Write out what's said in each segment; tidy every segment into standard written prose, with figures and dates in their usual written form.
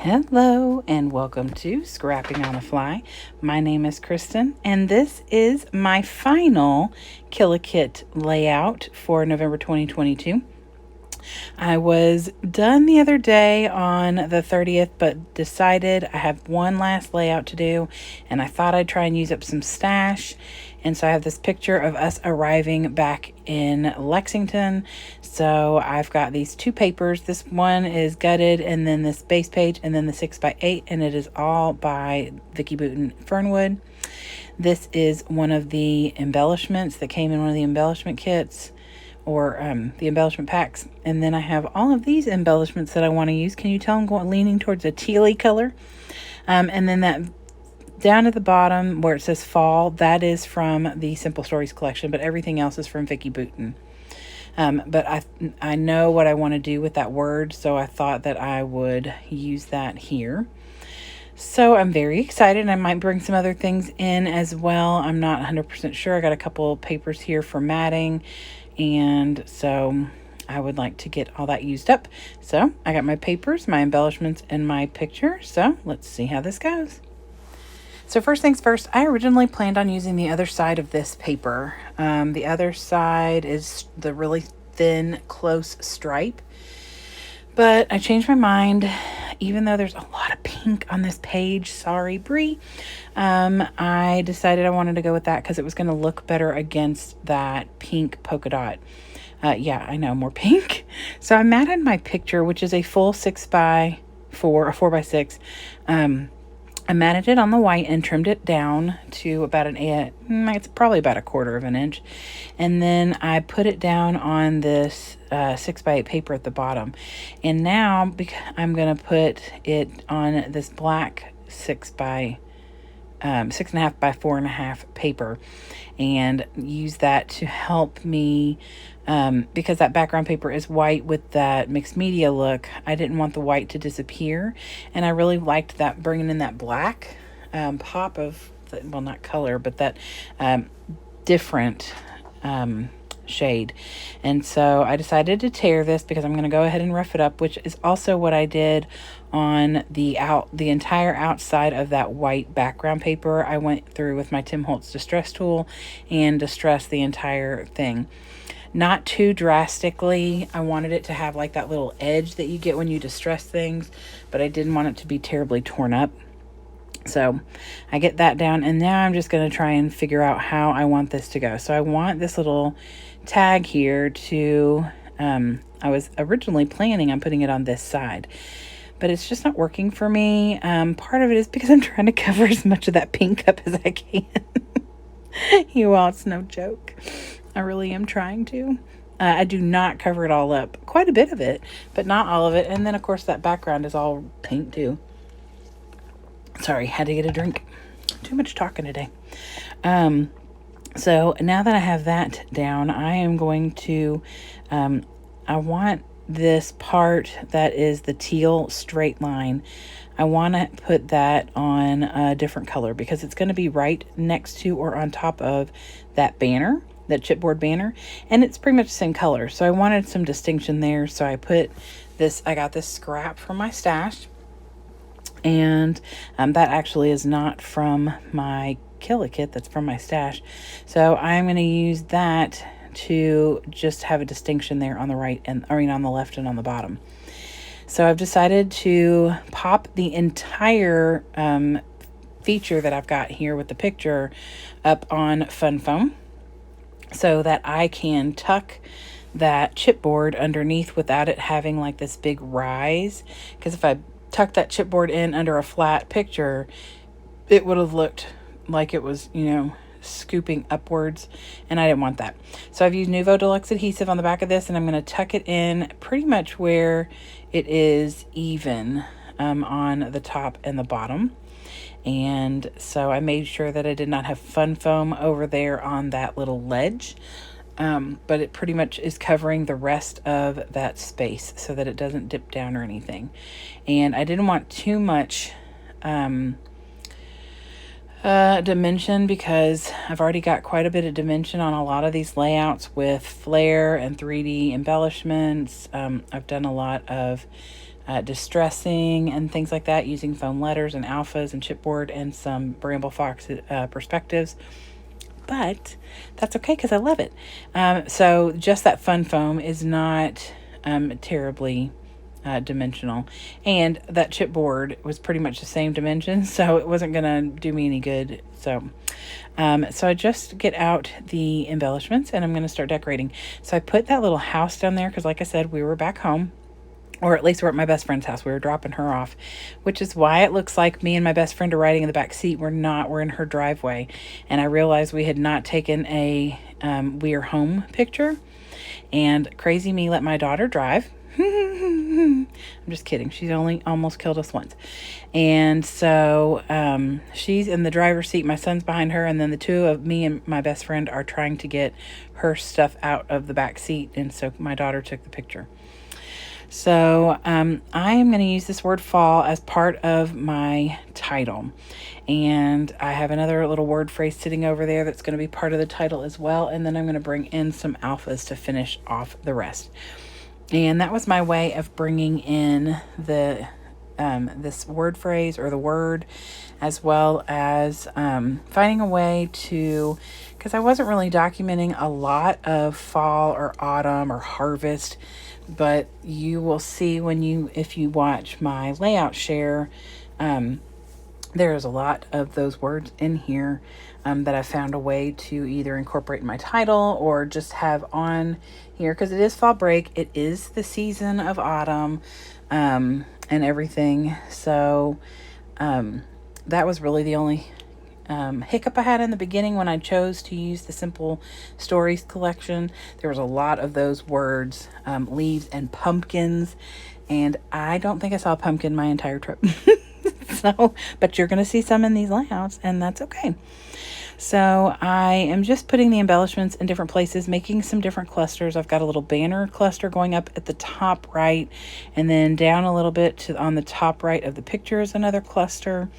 Hello and welcome to Scrapping on the Fly. My name is Kristen and this is my final Kill-A-Kit layout for November 2022. I was done the other day on the 30th, but decided I have one last layout to do, and I thought I'd try and use up some stash. And so I have this picture of us arriving back in Lexington. So I've got these two papers. This one is gutted, and then this base page, and then the 6x8, and it is all by Vicki Boutin, Fernwood. This is one of the embellishments that came in one of the embellishment kits, or the embellishment packs. And then I have all of these embellishments that I want to use. Can you tell I'm leaning towards a tealy color? And then that down at the bottom where it says fall, that is from the Simple Stories collection, but everything else is from Vicki Boutin. But I know what I want to do with that word, so I thought that I would use that here. So I'm very excited. I might bring some other things in as well. I'm not 100% sure. I got a couple papers here for matting, and so I would like to get all that used up. So I got my papers, my embellishments, and my picture. So let's see how this goes. So first things first, I originally planned on using the other side of this paper. The other side is the really thin, close stripe. But I changed my mind, even though there's a lot of pink on this page. Sorry, Brie. I decided I wanted to go with that because it was going to look better against that pink polka dot. Yeah, I know, more pink. So I matted my picture, which is a full 6x4, a 4x6. I matted it on the white and trimmed it down to about it's probably about 1/4 of an inch. And then I put it down on this 6x8 paper at the bottom. And now I'm going to put it on this black 6.5 by 4.5 paper and use that to help me, because that background paper is white with that mixed media look. I didn't want the white to disappear, and I really liked that, bringing in that black pop of, well, not color, but that different shade. And so I decided to tear this because I'm going to go ahead and rough it up, which is also what I did on the entire outside of that white background paper. I went through with my Tim Holtz distress tool and distressed the entire thing. Not too drastically. I wanted it to have like that little edge that you get when you distress things, but I didn't want it to be terribly torn up. So I get that down, and now I'm just going to try and figure out how I want this to go. So I want this little tag here to, I was originally planning on putting it on this side, but it's just not working for me. Part of it is because I'm trying to cover as much of that pink up as I can. You all, it's no joke. I really am trying to. I do not cover it all up. Quite a bit of it, but not all of it. And then, of course, that background is all pink too. Sorry, had to get a drink. Too much talking today. So now that I have that down, I am going to, I want this part that is the teal straight line. I want to put that on a different color because it's going to be right next to or on top of that banner, that chipboard banner, and it's pretty much the same color. So I wanted some distinction there. So I put this, I got this scrap from my stash. And that actually is not from my Kill-A-Kit, that's from my stash. So I'm going to use that to just have a distinction there on the right, and on the left and on the bottom. So I've decided to pop the entire feature that I've got here with the picture up on Fun Foam so that I can tuck that chipboard underneath without it having like this big rise. Because if I tuck that chipboard in under a flat picture, it would have looked like it was, scooping upwards, and I didn't want that. So I've used Nuvo Deluxe adhesive on the back of this, and I'm going to tuck it in pretty much where it is even on the top and the bottom. And so I made sure that I did not have Fun Foam over there on that little ledge. But it pretty much is covering the rest of that space so that it doesn't dip down or anything. And I didn't want too much dimension because I've already got quite a bit of dimension on a lot of these layouts with flare and 3D embellishments. I've done a lot of distressing and things like that, using foam letters and alphas and chipboard and some Bramble Fox perspectives. But that's okay because I love it. So just that fun foam is not terribly dimensional, and that chipboard was pretty much the same dimension, so it wasn't gonna do me any good. So I just get out the embellishments and I'm gonna start decorating. So I put that little house down there because, like I said, we were back home, or at least we're at my best friend's house. We were dropping her off, which is why it looks like me and my best friend are riding in the back seat. We're not. We're in her driveway. And I realized we had not taken a we are home picture. And crazy me let my daughter drive. I'm just kidding. She's only almost killed us once. And so she's in the driver's seat. My son's behind her. And then the two of me and my best friend are trying to get her stuff out of the back seat. And so my daughter took the picture. So I am going to use this word fall as part of my title. And I have another little word phrase sitting over there that's going to be part of the title as well. And then I'm going to bring in some alphas to finish off the rest. And that was my way of bringing in the this word phrase or the word, as well as finding a way to, because I wasn't really documenting a lot of fall or autumn or harvest. But you will see if you watch my layout share, there's a lot of those words in here that I found a way to either incorporate in my title or just have on here, because it is fall break. It is the season of autumn and everything. So that was really the only hiccup I had in the beginning when I chose to use the Simple Stories collection. There was a lot of those words, leaves and pumpkins, and I don't think I saw a pumpkin my entire trip. So, but you're going to see some in these layouts, and that's okay. So I am just putting the embellishments in different places, making some different clusters. I've got a little banner cluster going up at the top right, and then down a little bit on the top right of the picture is another cluster.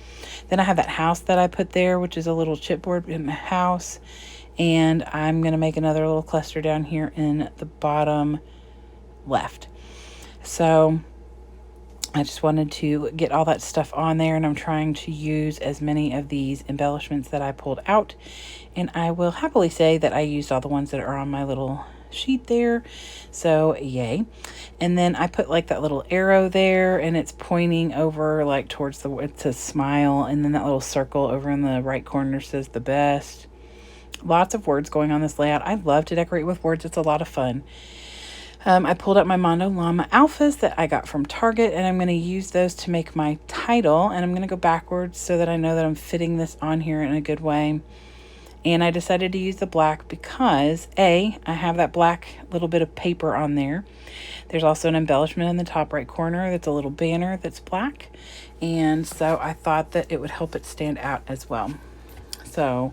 Then I have that house that I put there, which is a little chipboard in the house. And I'm going to make another little cluster down here in the bottom left. So I just wanted to get all that stuff on there, and I'm trying to use as many of these embellishments that I pulled out. And I will happily say that I used all the ones that are on my little sheet there. So yay. And then I put like that little arrow there, and it's pointing over like towards it's a smile. And then that little circle over in the right corner says the best. Lots of words going on this layout. I love to decorate with words. It's a lot of fun. I pulled up my Mondo Llama alphas that I got from Target, and I'm going to use those to make my title. And I'm going to go backwards so that I know that I'm fitting this on here in a good way. And I decided to use the black because I have that black little bit of paper on there. There's also an embellishment in the top right corner that's a little banner that's black. And so I thought that it would help it stand out as well. So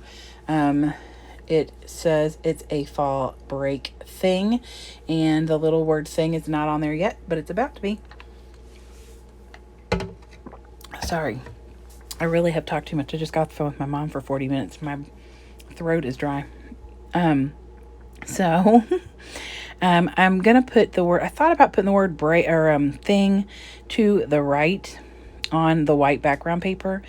it says it's a fall break thing, and the little word thing is not on there yet, but it's about to be. Sorry, I really have talked too much. I just got off the phone with my mom for 40 minutes. My throat is dry. I'm gonna put the word, I thought about putting the word break or thing to the right on the white background paper,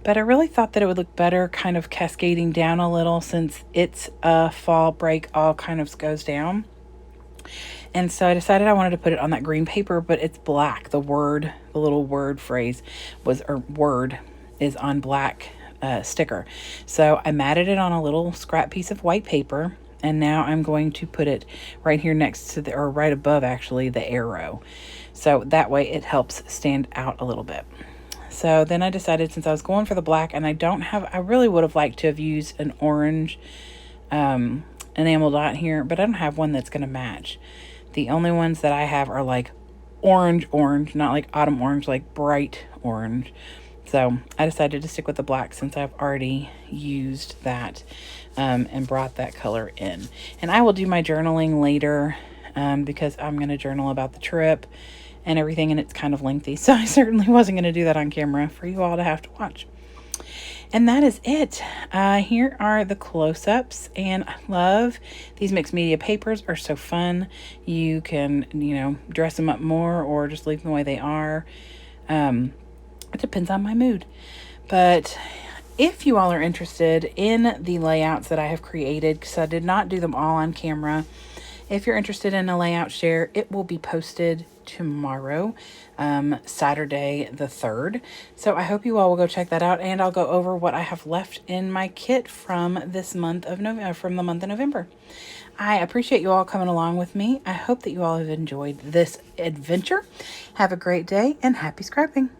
but I really thought that it would look better kind of cascading down a little, since it's a fall break all kind of goes down. And so I decided I wanted to put it on that green paper, but it's black. The little word phrase word is on black sticker. So I matted it on a little scrap piece of white paper, and now I'm going to put it right here next to or right above actually the arrow. So that way it helps stand out a little bit. So then I decided, since I was going for the black, and I really would have liked to have used an orange enamel dot here, but I don't have one that's going to match. The only ones that I have are like orange, not like autumn orange, like bright orange. So I decided to stick with the black since I've already used that and brought that color in. And I will do my journaling later because I'm going to journal about the trip and everything, and it's kind of lengthy, so I certainly wasn't going to do that on camera for you all to have to watch. And that is it. Here are the close-ups, and I love these mixed media papers. Are so fun. You can, dress them up more or just leave them the way they are. It depends on my mood. But if you all are interested in the layouts that I have created, because I did not do them all on camera, if you're interested in a layout share, it will be posted tomorrow, Saturday the 3rd. So I hope you all will go check that out, and I'll go over what I have left in my kit from this month of November, from the month of November. I appreciate you all coming along with me. I hope that you all have enjoyed this adventure. Have a great day and happy scrapping.